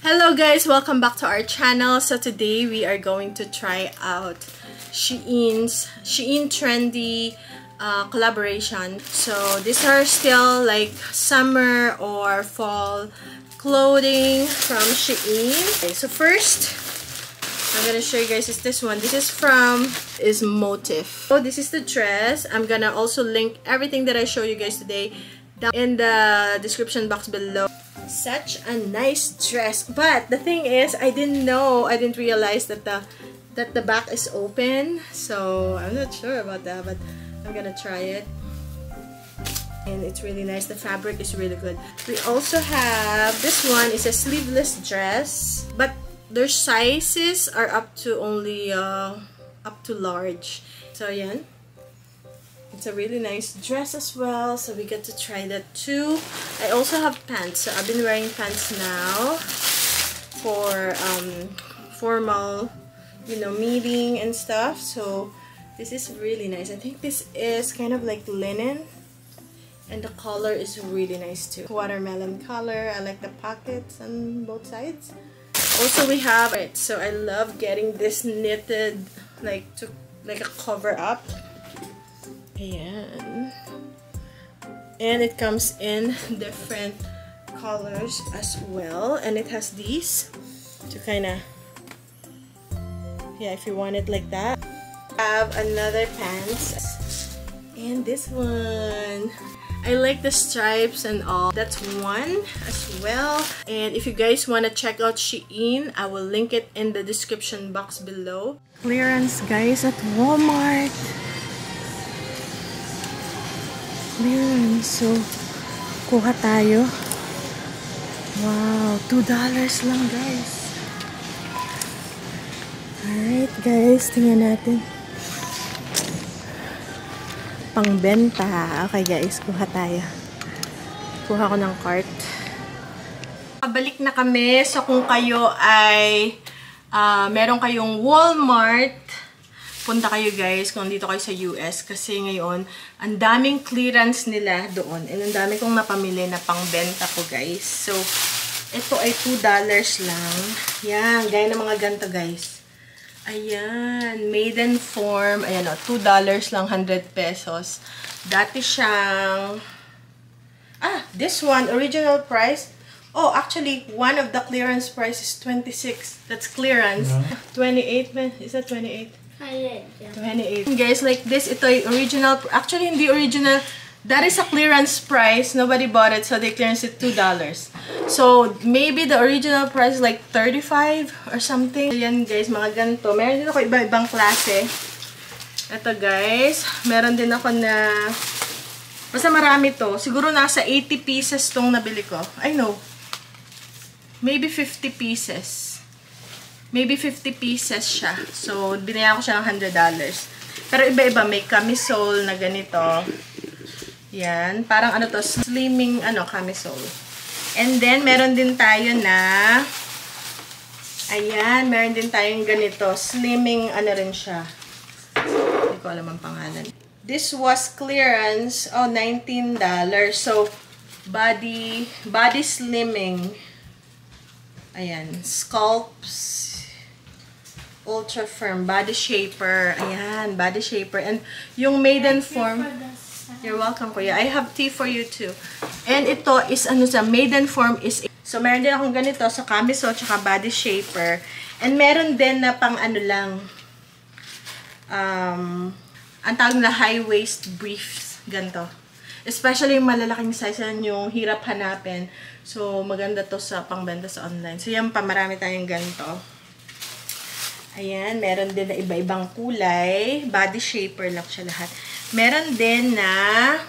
Hello guys, welcome back to our channel. So today we are going to try out Shein trendy collaboration. So these are still like summer or fall clothing from Shein. Okay, so first I'm gonna show you guys is this one. This is Motif. So this is the dress. I'm gonna also link everything that I show you guys today down in the description box below. Such a nice dress, but the thing is I didn't realize that the back is open, so I'm not sure about that, but I'm gonna try it. And it's really nice. The fabric is really good. We also have this one. Is a sleeveless dress, but their sizes are up to only up to large. So yan. It's a really nice dress as well, so we get to try that too. I also have pants, so I've been wearing pants now for formal, meeting and stuff. So this is really nice. I think this is kind of like linen, and the color is really nice too. Watermelon color. I like the pockets on both sides. Also we have it. So I love getting this knitted like a cover up. Ayan. And it comes in different colors as well, and it has these to kind of, if you want it like that. I have another pants, and this one, I like the stripes and all. That's one as well. And if you guys want to check out Shein, I will link it in the description box below. Clearance guys at Walmart. Clearance. So, kuha tayo. Wow, $2 lang guys. Alright guys, tingnan natin. Pangbenta. Okay guys, kuha tayo. Kuha ko ng cart. Pabalik na kami. So kung kayo ay meron kayong Walmart, punta kayo guys kung dito kayo sa US, kasi ngayon ang daming clearance nila doon, and ang dami kong napamili na pangbenta ko guys. So ito ay $2 lang. Yan, gaya ng mga ganito guys. Ayan, maiden form. Ayan o, $2 lang, 100 pesos. Dati siyang this one, original price. Oh, actually, one of the clearance price is 26. That's clearance. Yeah. 28, is that 28? 28. Guys, like this, ito ay original. Actually, hindi original. That is a clearance price. Nobody bought it, so they clearance it $2. So, maybe the original price is like 35 or something. Ayan guys, mga ganito. Meron din ako iba-ibang klase. Ito guys, meron din ako na, basta marami to. Siguro nasa 80 pieces tong nabili ko. I know. Maybe 50 pieces. Maybe 50 pieces siya. So, binayan ko siya ng $100. Pero iba-iba. May camisole na ganito. Yan. Parang ano to, slimming camisole. And then, meron din tayo na, ayan, meron din tayong ganito. Slimming, rin siya. Hindi ko alam ang pangalan. This was clearance. Oh, $19. So, body slimming. Ayan. Sculpts. Ultra firm body shaper. Ayan, body shaper. And yung maiden form, you're welcome kuya. I have tea for you too. And ito is maiden form is, so meron din akong ganito sa camisole tsaka body shaper. And meron din na pang lang, ang tawag na high waist briefs, ganito. Especially yung malalaking size, yung hirap hanapin. So maganda to sa pangbenta sa online. So yan pa, marami tayong ganito. Ayan, meron din na iba-ibang kulay. Body shaper lang siya lahat. Meron din na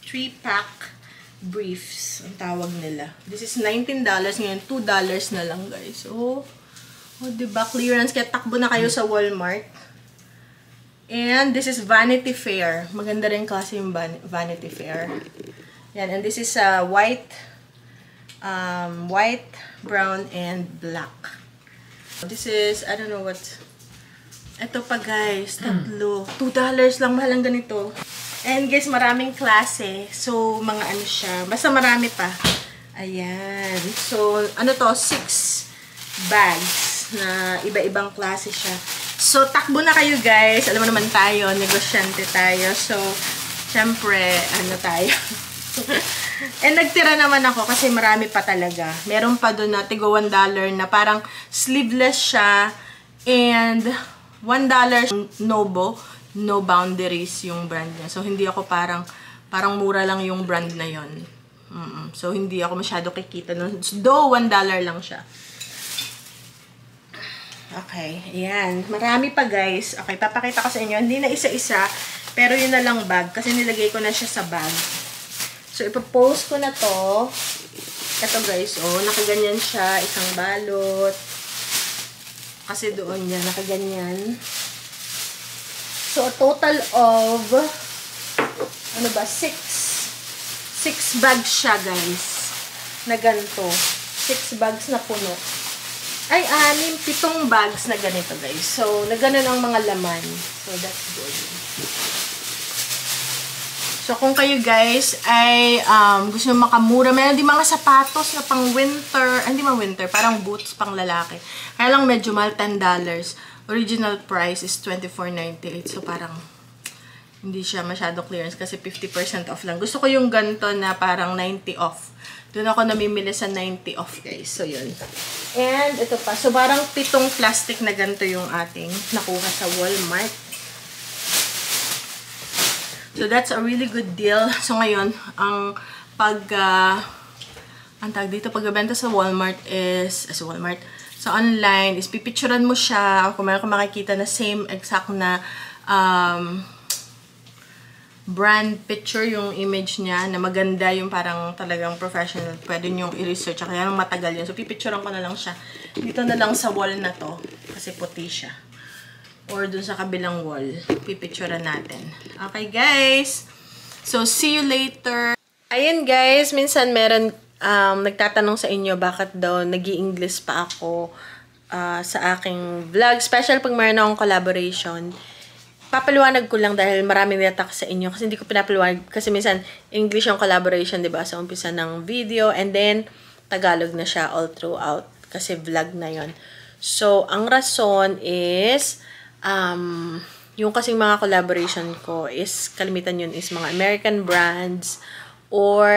3-pack briefs, ang tawag nila. This is $19. Ngayon, $2 na lang, guys. Oh, diba? Clearance. Kaya takbo na kayo sa Walmart. And this is Vanity Fair. Maganda rin klase yung Vanity Fair. Yan. And this is white, brown, and black. This is, I don't know what. Ito pa guys, tatlo. $2 lang, mahal ang ganito. And guys, maraming klase. So, mga siya. Basta marami pa. Ayan. So, ano to? 6 bags na iba-ibang klase siya. So, takbo na kayo guys. Alam mo naman tayo, negosyante tayo. So, syempre, ano tayo? And nagtira naman ako kasi marami pa talaga. Meron pa doon na tigo $1 na parang sleeveless siya. And $1 Nobo, no boundaries yung brand niya. So, hindi ako parang mura lang yung brand na yon. So, hindi ako masyado kikita nun. Though, $1 lang siya. Okay, ayan. Marami pa guys. Okay, papakita ko sa inyo. Hindi na isa-isa, pero yun na lang bag. Kasi nilagay ko na siya sa bag. So, ipopost ko na to. Ito guys, oh, nakaganyan siya. Isang balot. Kasi doon yan, nakaganyan. So, a total of, ano ba, 6 bags siya guys. Na ganito. 6 bags na puno. Ay, 7 bags na ganito guys. So, na ganun ang mga laman. So, that's good. So, kung kayo guys ay gusto nyo makamura, meron din mga sapatos na pang winter, hindi man winter, parang boots pang lalaki. Kaya lang medyo mahal, $10. Original price is $24.98. So, parang hindi siya masyado clearance kasi 50% off lang. Gusto ko yung ganito na parang 90 off. Doon ako namimili sa 90 off guys. So, yun. And, ito pa. So, parang 7 plastic na ganito yung ating nakuha sa Walmart. So, that's a really good deal. So, ngayon, ang tag dito, pagbebenta sa Walmart is, sa online, is pipicturean mo siya. Kung meron ka makikita na same exact na, brand picture yung image niya na maganda yung parang talagang professional. Pwede nyo i-research. Kaya nung matagal yun. So, pipicturean ko na lang siya. Dito na lang sa wall na to. Kasi puti siya. Or dun sa kabilang wall. Pipicturean natin. Okay, guys. So, see you later. Ayun, guys. Minsan meron nagtatanong sa inyo bakit daw nag-i-English pa ako sa aking vlog. Special pag meron akong collaboration. Papaliwanag ko lang dahil maraming natak sa inyo kasi hindi ko pinapaliwanag kasi minsan English yung collaboration, 'di ba? Sa umpisa ng video and then Tagalog na siya all throughout kasi vlog na 'yon. So, ang rason is yung kasing mga collaboration ko is kalimitan yun is mga American brands or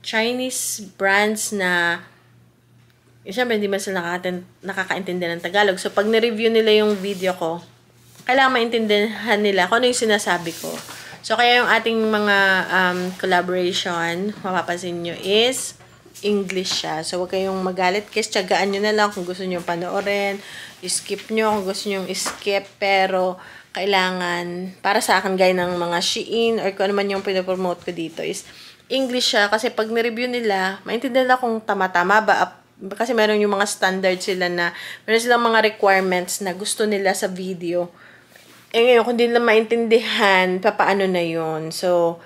Chinese brands na siyempre, hindi man sila nakakaintindi ng Tagalog. So, pag na-review nila yung video ko, kailangan maintindihan nila kung ano yung sinasabi ko. So, kaya yung ating mga collaboration, mapapansin nyo, is English siya. So, huwag kayong magalit. Kasi, tiyagaan nyo na lang kung gusto nyo panoorin. I-skip nyo kung gusto nyo i-skip. Pero, kailangan, para sa akin, gaya ng mga Shein or kung ano man yung pinopromote ko dito is English siya. Kasi, pag na-review nila, maintindihan nila kung tama-tama ba kasi meron yung mga standards sila na, meron silang mga requirements na gusto nila sa video. Eh ngayon, kung di nila maintindihan, papaano na yun. So,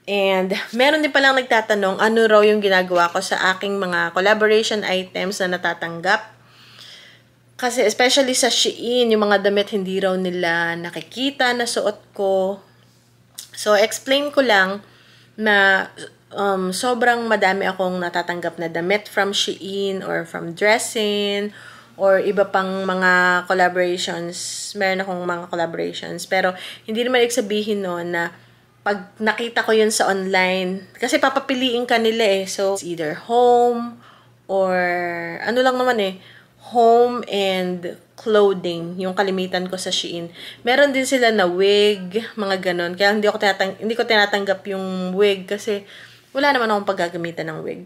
and meron din palang nagtatanong, ano raw yung ginagawa ko sa aking mga collaboration items na natatanggap. Kasi especially sa Shein, yung mga damit hindi raw nila nakikita na suot ko. So, explain ko lang na sobrang madami akong natatanggap na damit from Shein or from Dressin or iba pang mga collaborations. Meron akong mga collaborations. Pero, hindi naman sabihin noon na pag nakita ko yun sa online, kasi papapiliin ka nila eh. So, it's either home or ano lang naman eh, home and clothing, yung kalimitan ko sa Shein. Meron din sila na wig, mga ganon. Kaya hindi ko tinatanggap yung wig kasi wala naman akong paggagamitan ng wig.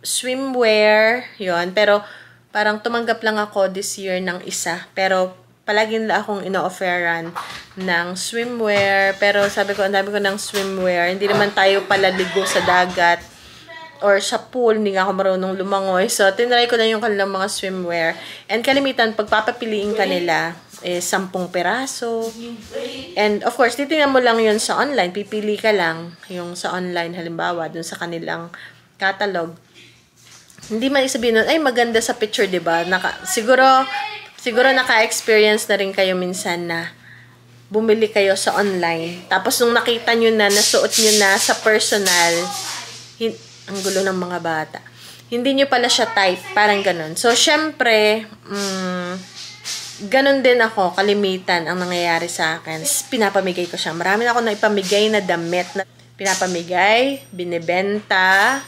Swimwear, yon. Pero, parang tumanggap lang ako this year ng isa. Pero, palagi nila akong ino-offeran ng swimwear. Pero, sabi ko, ang dami ko ng swimwear. Hindi naman tayo palaligo sa dagat or sa pool. Hindi nga ako marunong lumangoy. So, tinry ko lang yung kanilang mga swimwear. And kalimitan, pagpapapiliin ka nila, 10 peraso. And of course, titingnan mo lang yun sa online. Pipili ka lang yung sa online, halimbawa, dun sa kanilang catalog. Hindi man isabihin nun, ay maganda sa picture, diba? Siguro naka-experience na rin kayo minsan na bumili kayo sa online. Tapos nung nakita nyo na, nasuot nyo na sa personal, ang gulo ng mga bata. Hindi nyo pala siya type. Parang ganun. So, syempre, ganun din ako, kalimitan ang nangyayari sa akin. Pinapamigay ko siya. Marami na ako na ipamigay na damit na pinapamigay, binibenta,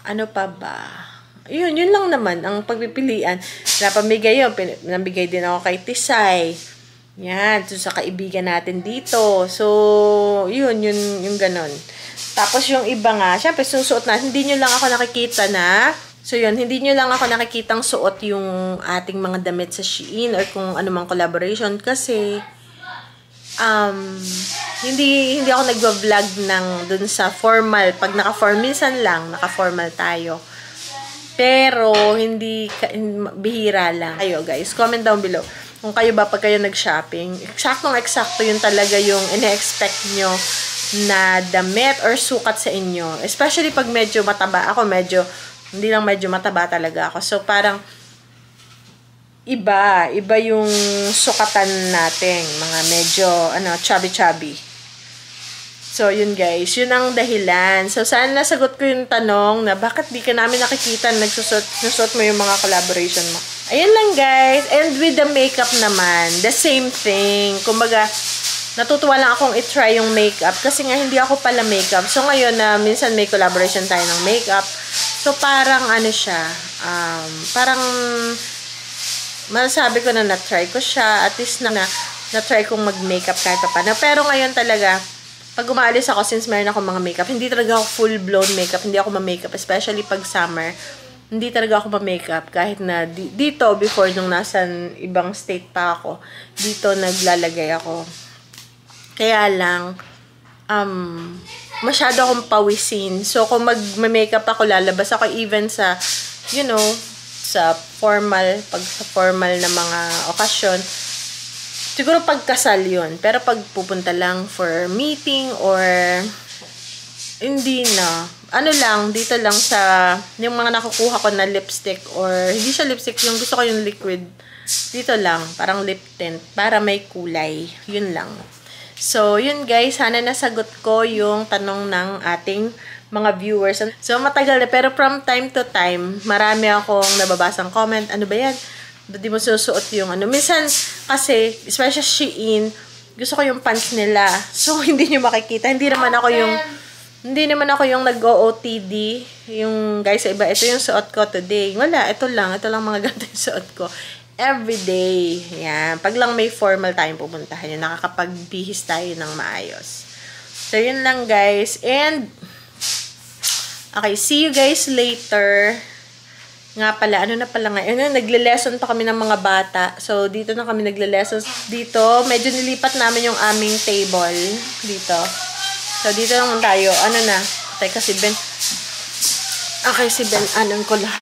ano pa ba? Yun lang naman ang pagpipilian. Pinapamigay yun. Pinamigay din ako kay Tisay. Yan, so sa kaibigan natin dito. So, yun yung ganun. Tapos yung iba nga, syempre susuot na, hindi nyo lang ako nakikita na, so yun, hindi nyo lang ako nakikitang suot yung ating mga damit sa Shein or kung anumang collaboration kasi, hindi ako nagwa-vlog ng dun sa formal. Pag naka-formal, minsan lang, naka-formal tayo. Pero, bihira lang. Ayo guys, comment down below. Kung kayo ba, pag kayo nag-shopping, eksaktong-eksakto yun talaga yung ine-expect nyo na damit or sukat sa inyo. Especially pag medyo mataba. Ako hindi lang medyo mataba talaga ako. So, parang, iba yung sukatan natin. Mga medyo, chubby-chubby. So, yun guys. Yun ang dahilan. So, saan nasagot ko yung tanong na bakit di ka namin nakikita nagsusot mo yung mga collaboration mo. Ayun lang guys. And with the makeup naman, the same thing. Kumbaga, natutuwa lang akong i-try yung makeup kasi nga hindi ako pala makeup. So, ngayon na minsan may collaboration tayo ng makeup. So, parang siya, parang masasabi ko na na-try ko siya. At least na-try kong mag-makeup kahit pa paano. Pero ngayon talaga, pag umaalis ako, since meron ako mga makeup, hindi talaga ako full-blown makeup. Hindi ako ma-makeup, especially pag summer. Hindi talaga ako ma-makeup. Kahit na dito, before nung nasa ibang state pa ako, dito naglalagay ako. Kaya lang, masyado akong pawisin. So, kung mag-makeup ako, lalabas ako even sa, sa formal na mga okasyon. Siguro pagkasal yun. Pero pag pupunta lang for meeting or hindi na. Dito lang sa, yung mga nakukuha ko na lipstick or, hindi siya lipstick, yung gusto ko yung liquid. Dito lang, parang lip tint, para may kulay. Yun lang. So, yun guys, sana nasagot ko yung tanong ng ating mga viewers. So, matagal na, pero from time to time, marami akong nababasang comment. Ano ba yan? Ba't di mo susuot yung Minsan, kasi, especially Shein, gusto ko yung pants nila. So, hindi nyo makikita. Hindi naman ako yung nag-OOTD. Yung guys sa iba, ito yung suot ko today. Wala, ito lang mga ganito yung suot ko. Everyday. Yan. Pag lang may formal tayong pupuntahan yun, nakakapagbihis tayo ng maayos. So, yun lang guys. And, okay, see you guys later. Nga pala, nagle-lesson pa kami ng mga bata. So, dito na kami nagle-lesson. Dito, medyo nilipat namin yung aming table. Dito. So, dito naman tayo. Teka, si Ben. Okay, si Ben, ko lahat.